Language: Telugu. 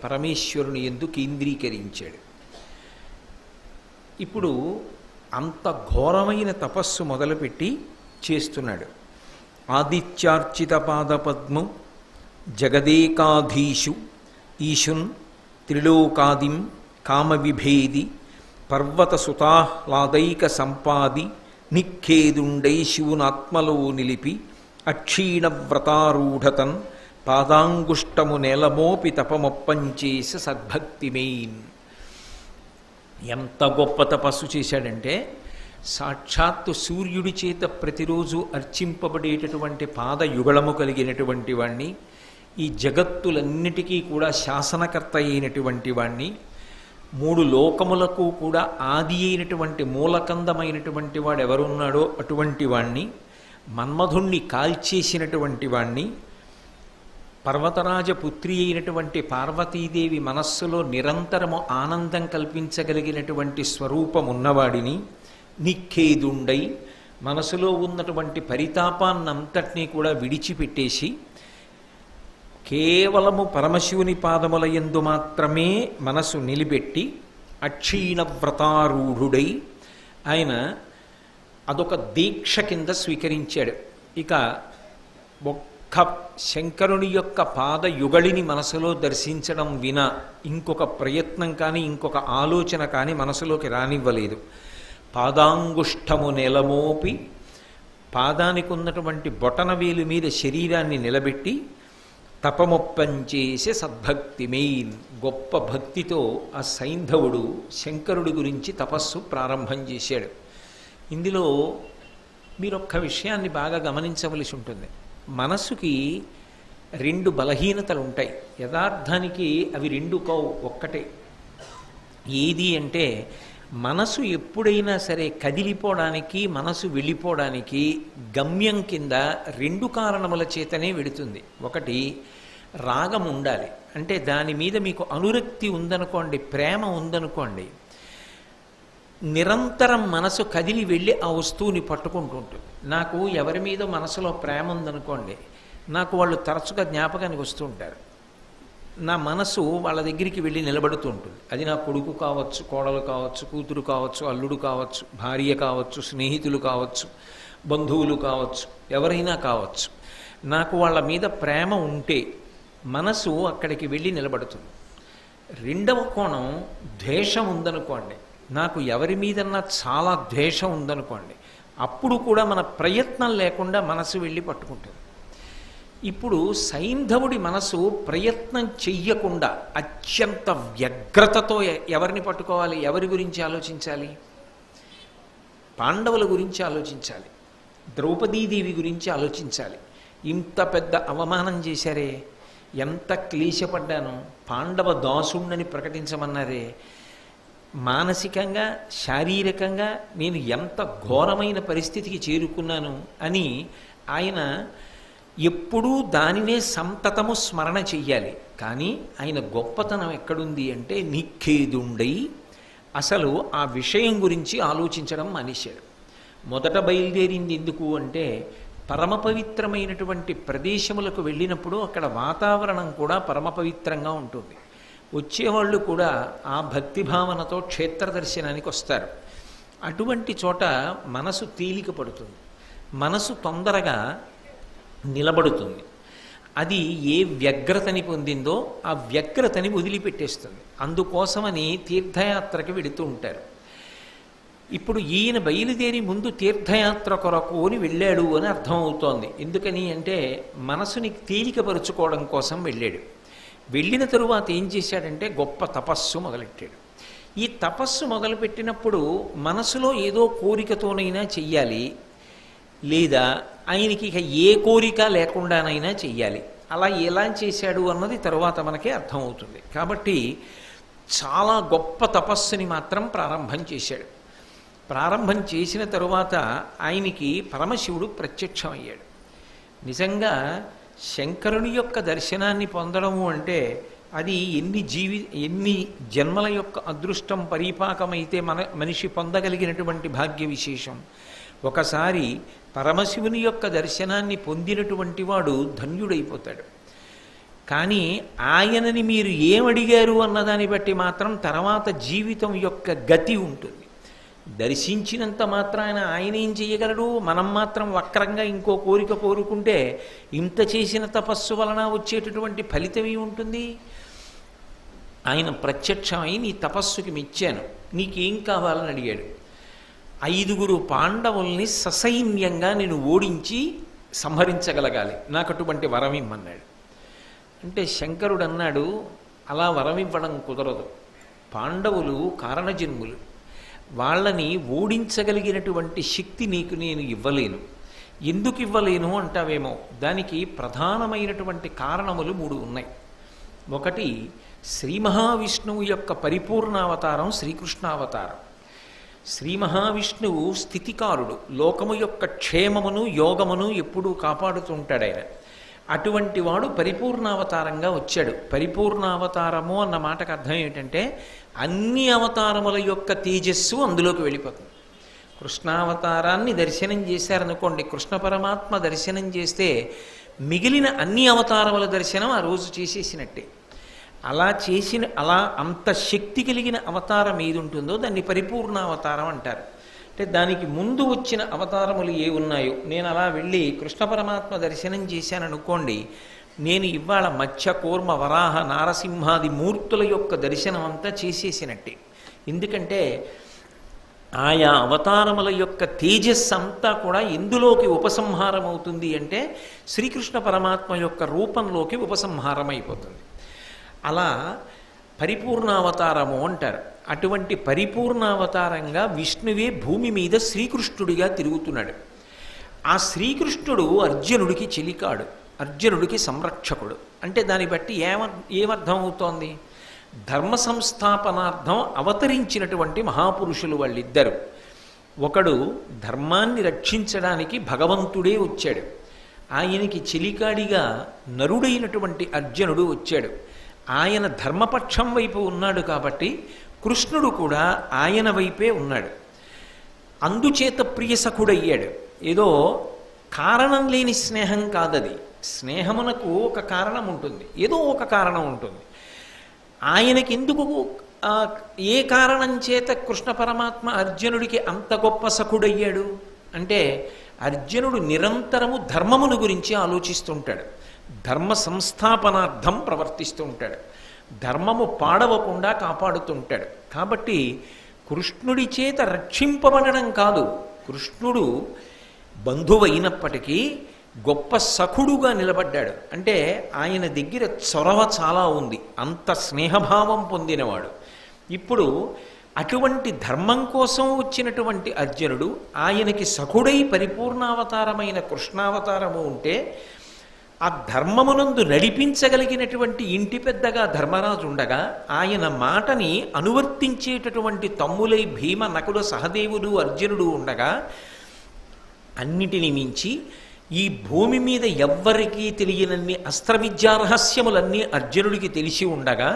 పరమేశ్వరుని యందు కేంద్రీకరించాడు. ఇప్పుడు అంత ఘోరమైన తపస్సు మొదలుపెట్టి చేస్తున్నాడు. ఆదిత్యార్చిత పాదపద్మం జగదేకాధీషు ఈశున్ త్రిలోకాదిం కామవిభేది పర్వత సుతాహ్లాదైక సంపాది నిఖేదుండై శివునాత్మలో నిలిపి అక్షీణ వ్రతారూఢతన్ పాదాంగుష్టము నేలమోపి తపమొప్పంచేస సద్భక్తిమేన్. ఎంత గొప్ప తపస్సు చేశాడంటే సాక్షాత్తు సూర్యుడి చేత ప్రతిరోజు అర్చింపబడేటటువంటి పాదయుగళము కలిగినటువంటి వాణ్ణి, ఈ జగత్తులన్నిటికీ కూడా శాసనకర్త అయినటువంటి వాణ్ణి, మూడు లోకములకు కూడా ఆది అయినటువంటి మూలకందమైనటువంటి వాడు ఎవరున్నాడో అటువంటి వాణ్ణి, మన్మధుణ్ణి కాల్చేసినటువంటి వాణ్ణి, పర్వతరాజ పుత్రి అయినటువంటి పార్వతీదేవి మనస్సులో నిరంతరము ఆనందం కల్పించగలిగినటువంటి స్వరూపమున్నవాడిని, నిఖేదుండై మనసులో ఉన్నటువంటి పరితాపాన్నంతటినీ కూడా విడిచిపెట్టేసి కేవలము పరమశివుని పాదముల యందు మాత్రమే మనసు నిలబెట్టి అక్షీణ వ్రతారూఢుడై ఆయన అదొక దీక్ష కింద స్వీకరించాడు. ఇక ఒక్క శంకరుని యొక్క పాదయుగళిని మనసులో దర్శించడం వినా ఇంకొక ప్రయత్నం కానీ ఇంకొక ఆలోచన కానీ మనసులోకి రానివ్వలేదు. పాదాంగుష్టము నెలమోపి పాదానికి ఉన్నటువంటి బొటనవేలు మీద శరీరాన్ని నిలబెట్టి తపమొప్పంచేసే సద్భక్తిమేన్. గొప్ప భక్తితో ఆ సైంధవుడు శంకరుడి గురించి తపస్సు ప్రారంభం చేశాడు. ఇందులో మీరొక్క విషయాన్ని బాగా గమనించవలసి ఉంటుంది. మనసుకి రెండు బలహీనతలు ఉంటాయి. యథార్థానికి అవి రెండు కావు, ఒక్కటే. ఏది అంటే మనసు ఎప్పుడైనా సరే కదిలిపోవడానికి, మనసు వెళ్ళిపోవడానికి గమ్యం కింద రెండు కారణముల చేతనే వెడుతుంది. ఒకటి రాగం ఉండాలి, అంటే దాని మీద మీకు అనురక్తి ఉందనుకోండి, ప్రేమ ఉందనుకోండి, నిరంతరం మనసు కదిలి వెళ్ళి ఆ వస్తువుని పట్టుకుంటూ ఉంటుంది. నాకు ఎవరి మీద మనసులో ప్రేమ ఉందనుకోండి, నాకు వాళ్ళు తరచుగా జ్ఞాపకానికి వస్తూ ఉంటారు. నా మనసు వాళ్ళ దగ్గరికి వెళ్ళి నిలబడుతూ ఉంటుంది. అది నా కొడుకు కావచ్చు, కోడలు కావచ్చు, కూతురు కావచ్చు, అల్లుడు కావచ్చు, భార్య కావచ్చు, స్నేహితులు కావచ్చు, బంధువులు కావచ్చు, ఎవరైనా కావచ్చు. నాకు వాళ్ళ మీద ప్రేమ ఉంటే మనసు అక్కడికి వెళ్ళి నిలబడుతుంది. రెండవ కోణం ద్వేషం ఉందనుకోండి, నాకు ఎవరి మీదన్నా చాలా ద్వేషం ఉందనుకోండి, అప్పుడు కూడా మన ప్రయత్నం లేకుండా మనసు వెళ్ళి పట్టుకుంటుంది. ఇప్పుడు సైంధవుడి మనసు ప్రయత్నం చెయ్యకుండా అత్యంత వ్యగ్రతతో ఎవరిని పట్టుకోవాలి, ఎవరి గురించి ఆలోచించాలి? పాండవుల గురించి ఆలోచించాలి, ద్రౌపదీదేవి గురించి ఆలోచించాలి. ఇంత పెద్ద అవమానం చేశారే, ఎంత క్లేశపడ్డాను, పాండవ దాసుణ్ణని ప్రకటించమన్నారే, మానసికంగా శారీరకంగా నేను ఎంత ఘోరమైన పరిస్థితికి చేరుకున్నాను అని ఆయన ఎప్పుడూ దానినే సంతతము స్మరణ చెయ్యాలి. కానీ ఆయన గొప్పతనం ఎక్కడుంది అంటే నిఖేదుండై అసలు ఆ విషయం గురించి ఆలోచించడం మానేశాడు. మొదట బయలుదేరింది ఎందుకు అంటే పరమ పవిత్రమైనటువంటి ప్రదేశములకు వెళ్ళినప్పుడు అక్కడ వాతావరణం కూడా పరమ పవిత్రంగా ఉంటుంది. వచ్చేవాళ్ళు కూడా ఆ భక్తిభావనతో క్షేత్ర దర్శనానికి వస్తారు. అటువంటి చోట మనసు తేలిక పడుతుంది, మనసు తొందరగా నిలబడుతుంది. అది ఏ వ్యగ్రతని పొందిందో ఆ వ్యగ్రతని వదిలిపెట్టేస్తుంది. అందుకోసమని తీర్థయాత్రకి వెళుతూ ఉంటారు. ఇప్పుడు ఈయన బయలుదేరి ముందు తీర్థయాత్ర కొరకు అని వెళ్ళాడు అని అర్థమవుతోంది. ఎందుకని అంటే మనసుని తేలికపరుచుకోవడం కోసం వెళ్ళాడు. వెళ్ళిన తరువాత ఏం చేశాడంటే గొప్ప తపస్సు మొదలెట్టాడు. ఈ తపస్సు మొదలుపెట్టినప్పుడు మనసులో ఏదో కోరికతోనైనా చెయ్యాలి, లేదా ఆయనకి ఇక ఏ కోరిక లేకుండానైనా చెయ్యాలి. అలా ఎలా చేశాడు అన్నది తరువాత మనకే అర్థమవుతుంది. కాబట్టి చాలా గొప్ప తపస్సుని మాత్రం ప్రారంభం చేశాడు. ప్రారంభం చేసిన తరువాత ఆయనకి పరమశివుడు ప్రత్యక్షమయ్యాడు. నిజంగా శంకరుని యొక్క దర్శనాన్ని పొందడము అంటే అది ఎన్ని జన్మల యొక్క అదృష్టం పరిపాకమైతే మనిషి పొందగలిగినటువంటి భాగ్య విశేషం. ఒకసారి పరమశివుని యొక్క దర్శనాన్ని పొందినటువంటి వాడు ధన్యుడైపోతాడు. కానీ ఆయనని మీరు ఏమడిగారు అన్నదాన్ని బట్టి మాత్రం తర్వాత జీవితం యొక్క గతి ఉంటుంది. దర్శించినంత మాత్రాన ఆయన ఏం చేయగలడు? మనం మాత్రం వక్రంగా ఇంకో కోరిక కోరుకుంటే ఇంత చేసిన తపస్సు వలన వచ్చేటటువంటి ఫలితం ఏముంటుంది? ఆయన ప్రత్యక్షమై నీ తపస్సుకి మెచ్చాను, నీకేం కావాలని అడిగాడు. 5 పాండవుల్ని ససైన్యంగా నేను ఓడించి సంహరించగలగాలి, నాకు అటువంటి వరం ఇమ్మన్నాడు. అంటే శంకరుడు అన్నాడు, అలా వరం ఇవ్వడం కుదరదు. పాండవులు కారణజన్ములు, వాళ్ళని ఓడించగలిగినటువంటి శక్తి నీకు నేను ఇవ్వలేను. ఎందుకు ఇవ్వలేను అంటావేమో, దానికి ప్రధానమైనటువంటి కారణములు 3 ఉన్నాయి. ఒకటి, శ్రీ మహావిష్ణువు యొక్క పరిపూర్ణావతారం శ్రీకృష్ణావతారం. శ్రీ మహావిష్ణువు స్థితికారుడు, లోకము యొక్క క్షేమమును యోగమును ఎప్పుడూ కాపాడుతుంటాడు ఆయన. అటువంటి వాడు పరిపూర్ణావతారంగా వచ్చాడు. పరిపూర్ణావతారము అన్న మాటకు అర్థం ఏమిటంటే అన్ని అవతారముల యొక్క తేజస్సు అందులోకి వెళ్ళిపోతుంది. కృష్ణావతారాన్ని దర్శనం చేశారనుకోండి, కృష్ణ పరమాత్మ దర్శనం చేస్తే మిగిలిన అన్ని అవతారముల దర్శనం ఆ రోజు చేసేసినట్టే. అలా అంత శక్తి కలిగిన అవతారం ఏది ఉంటుందో దాన్ని పరిపూర్ణావతారం అంటారు. అంటే దానికి ముందు వచ్చిన అవతారములు ఏ ఉన్నాయో, నేను అలా వెళ్ళి కృష్ణ పరమాత్మ దర్శనం చేశాననుకోండి, నేను ఇవాళ మత్స్య కూర్మ వరాహ నారసింహాది మూర్తుల యొక్క దర్శనం అంతా చేసేసినట్టే. ఎందుకంటే ఆయా అవతారముల యొక్క తేజస్సు అంతా కూడా ఎందులోకి ఉపసంహారం అవుతుంది అంటే శ్రీకృష్ణ పరమాత్మ యొక్క రూపంలోకి ఉపసంహారం అయిపోతుంది. అలా పరిపూర్ణావతారము అంటారు. అటువంటి పరిపూర్ణావతారంగా విష్ణువే భూమి మీద శ్రీకృష్ణుడిగా తిరుగుతున్నాడు. ఆ శ్రీకృష్ణుడు అర్జునుడికి చెలికాడు, అర్జునుడికి సంరక్షకుడు. అంటే దాన్ని బట్టి ఏమర్థం అవుతోంది? ధర్మ సంస్థాపనార్థం అవతరించినటువంటి మహాపురుషులు వాళ్ళిద్దరు. ఒకడు ధర్మాన్ని రక్షించడానికి భగవంతుడే వచ్చాడు, ఆయనకి చెలికాడిగా నరుడైనటువంటి అర్జునుడు వచ్చాడు. ఆయన ధర్మపక్షం వైపు ఉన్నాడు కాబట్టి కృష్ణుడు కూడా ఆయన వైపే ఉన్నాడు. అందుచేత ప్రియసఖుడయ్యాడు. ఏదో కారణం లేని స్నేహం కాదది. స్నేహమునకు ఒక కారణం ఉంటుంది, ఏదో ఒక కారణం ఉంటుంది. ఆయనకి ఎందుకు ఏ కారణం చేత కృష్ణ పరమాత్మ అర్జునుడికి అంత గొప్ప సఖుడయ్యాడు అంటే అర్జునుడు నిరంతరము ధర్మమును గురించి ఆలోచిస్తుంటాడు, ధర్మ సంస్థాపనార్థం ప్రవర్తిస్తూ ఉంటాడు, ధర్మము పాడవకుండా కాపాడుతుంటాడు. కాబట్టి కృష్ణుడి చేత రక్షింపబడడం కాదు, కృష్ణుడు బంధువైనప్పటికీ గొప్ప సఖుడుగా నిలబడ్డాడు. అంటే ఆయన దగ్గర చొరవ చాలా ఉంది, అంత స్నేహభావం పొందినవాడు. ఇప్పుడు అటువంటి ధర్మం కోసం వచ్చినటువంటి అర్జునుడు ఆయనకి సఖుడై పరిపూర్ణావతారమైన కృష్ణావతారము ఉంటే ఆ ధర్మమునందు నడిపించగలిగినటువంటి ఇంటి పెద్దగా ధర్మరాజు ఉండగా ఆయన మాటని అనువర్తించేటటువంటి తమ్ములై భీమ నకుల సహదేవుడు అర్జునుడు ఉండగా అన్నిటిని మించి ఈ భూమి మీద ఎవ్వరికీ తెలియనన్ని అస్త్ర విద్యా రహస్యములన్నీ అర్జునుడికి తెలిసి ఉండగా